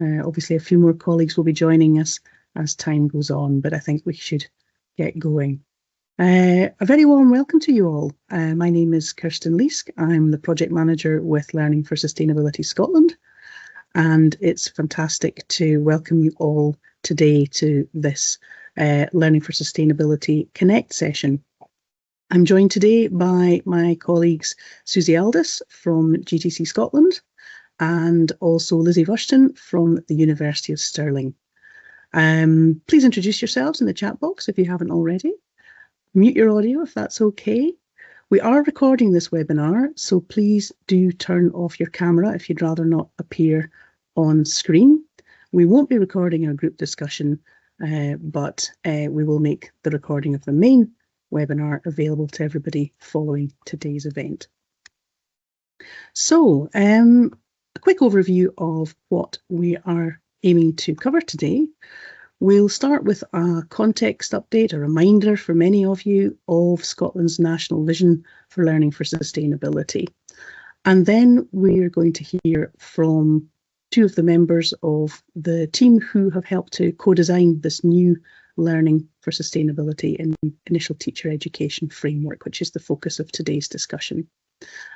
Obviously, a few more colleagues will be joining us as time goes on, but I think we should get going. A very warm welcome to you all. My name is Kirsten Leask. I'm the Project Manager with Learning for Sustainability Scotland, and it's fantastic to welcome you all today to this Learning for Sustainability Connect session. I'm joined today by my colleagues Susie Aldis from GTC Scotland and also Lizzie Rushton from the University of Stirling. Please introduce yourselves in the chat box if you haven't already. Mute your audio if that's okay. We are recording this webinar, so please do turn off your camera if you'd rather not appear on screen. We won't be recording our group discussion, but we will make the recording of the main webinar available to everybody following today's event. So, a quick overview of what we are aiming to cover today. We'll start with a context update, a reminder for many of you of Scotland's national vision for learning for sustainability. And then we're going to hear from two of the members of the team who have helped to co-design this new Learning for Sustainability in Initial Teacher Education framework, which is the focus of today's discussion.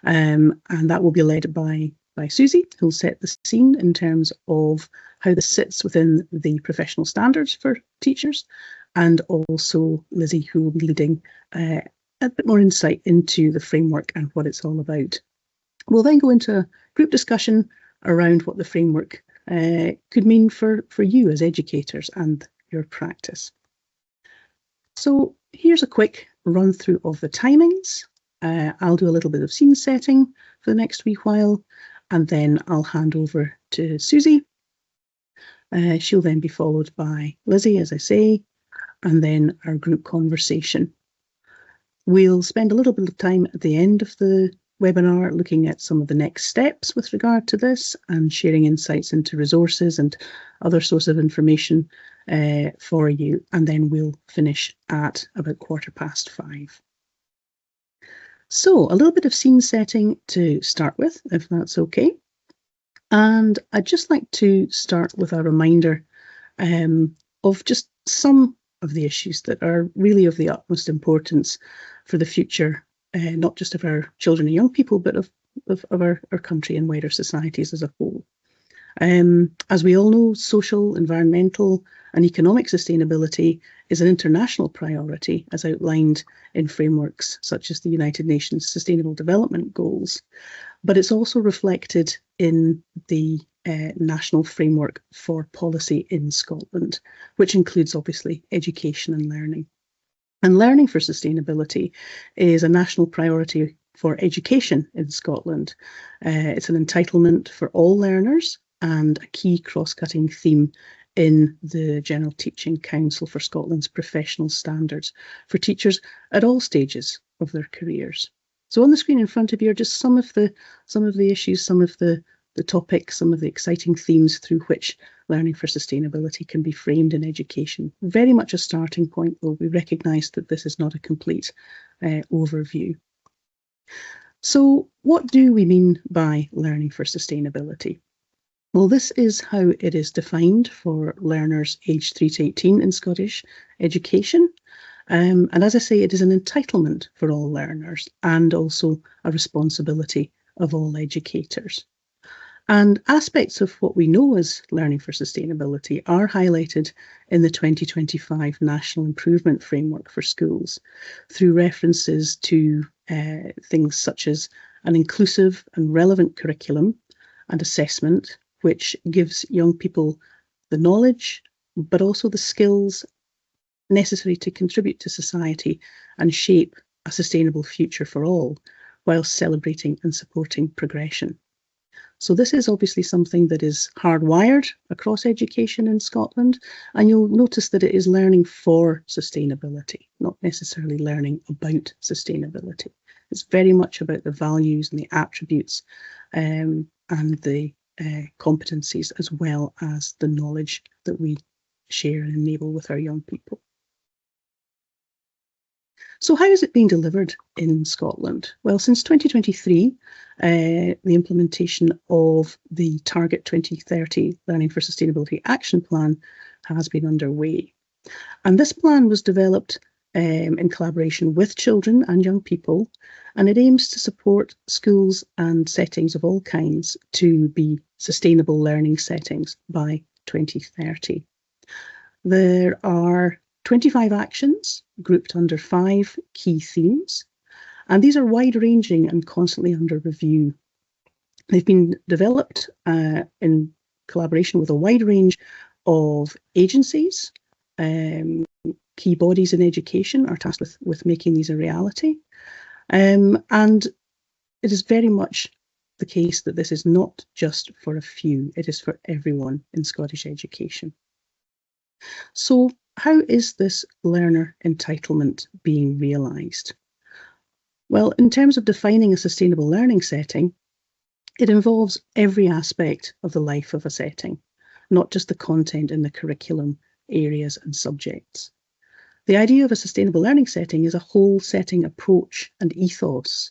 And that will be led by Susie, who'll set the scene in terms of how this sits within the professional standards for teachers, and also Lizzie, who will be leading a bit more insight into the framework and what it's all about. We'll then go into a group discussion around what the framework could mean for you as educators and your practice. So here's a quick run through of the timings. I'll do a little bit of scene setting for the next wee while, and then I'll hand over to Susie. She'll then be followed by Lizzie, as I say, and then our group conversation. We'll spend a little bit of time at the end of the webinar looking at some of the next steps with regard to this and sharing insights into resources and other sources of information for you, and then we'll finish at about 5:15. So a little bit of scene setting to start with, if that's okay. And I'd just like to start with a reminder of just some of the issues that are really of the utmost importance for the future, not just of our children and young people, but of our country and wider societies as a whole. As we all know, social, environmental and economic sustainability is an international priority as outlined in frameworks such as the United Nations Sustainable Development Goals, but it's also reflected in the national framework for policy in Scotland, which includes obviously education and learning. And learning for sustainability is a national priority for education in Scotland. It's an entitlement for all learners and a key cross-cutting theme in the General Teaching Council for Scotland's professional standards for teachers at all stages of their careers. So on the screen in front of you are just some of the issues, some of the topics, some of the exciting themes through which learning for sustainability can be framed in education. Very much a starting point, though we recognise that this is not a complete overview. So what do we mean by learning for sustainability? Well, this is how it is defined for learners aged 3 to 18 in Scottish education. And as I say, it is an entitlement for all learners and also a responsibility of all educators. And aspects of what we know as learning for sustainability are highlighted in the 2025 National Improvement Framework for Schools through references to things such as an inclusive and relevant curriculum and assessment, which gives young people the knowledge, but also the skills necessary to contribute to society and shape a sustainable future for all, while celebrating and supporting progression. So this is obviously something that is hardwired across education in Scotland, and you'll notice that it is learning for sustainability, not necessarily learning about sustainability. It's very much about the values and the attributes and the competencies, as well as the knowledge that we share and enable with our young people. So how is it being delivered in Scotland? Well, since 2023, the implementation of the Target 2030 Learning for Sustainability Action Plan has been underway. And this plan was developed in collaboration with children and young people, and it aims to support schools and settings of all kinds to be sustainable learning settings by 2030. There are 25 actions grouped under 5 key themes, and these are wide-ranging and constantly under review. They've been developed in collaboration with a wide range of agencies. Key bodies in education are tasked with making these a reality. And it is very much the case that this is not just for a few, it is for everyone in Scottish education. So how is this learner entitlement being realised? Well, in terms of defining a sustainable learning setting, it involves every aspect of the life of a setting, not just the content in the curriculum, areas and subjects. The idea of a sustainable learning setting is a whole setting approach and ethos,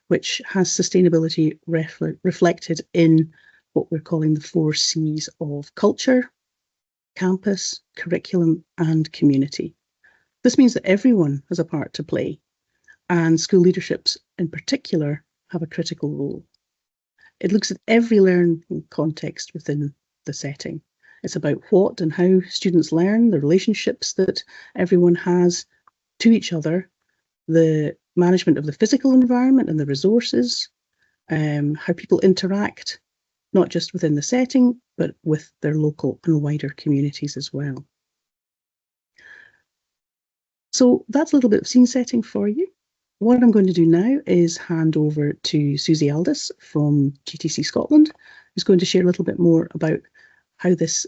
which has sustainability reflected in what we're calling the 4 C's of culture, campus, curriculum and community. This means that everyone has a part to play, and school leaderships in particular have a critical role. It looks at every learning context within the setting. It's about what and how students learn, the relationships that everyone has to each other, the management of the physical environment and the resources, how people interact, not just within the setting, but with their local and wider communities as well. So that's a little bit of scene setting for you. What I'm going to do now is hand over to Susie Aldis from GTC Scotland, who's going to share a little bit more about how this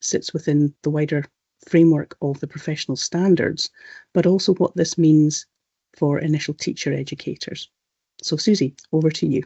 sits within the wider framework of the professional standards, but also what this means for initial teacher educators. So Susie, over to you.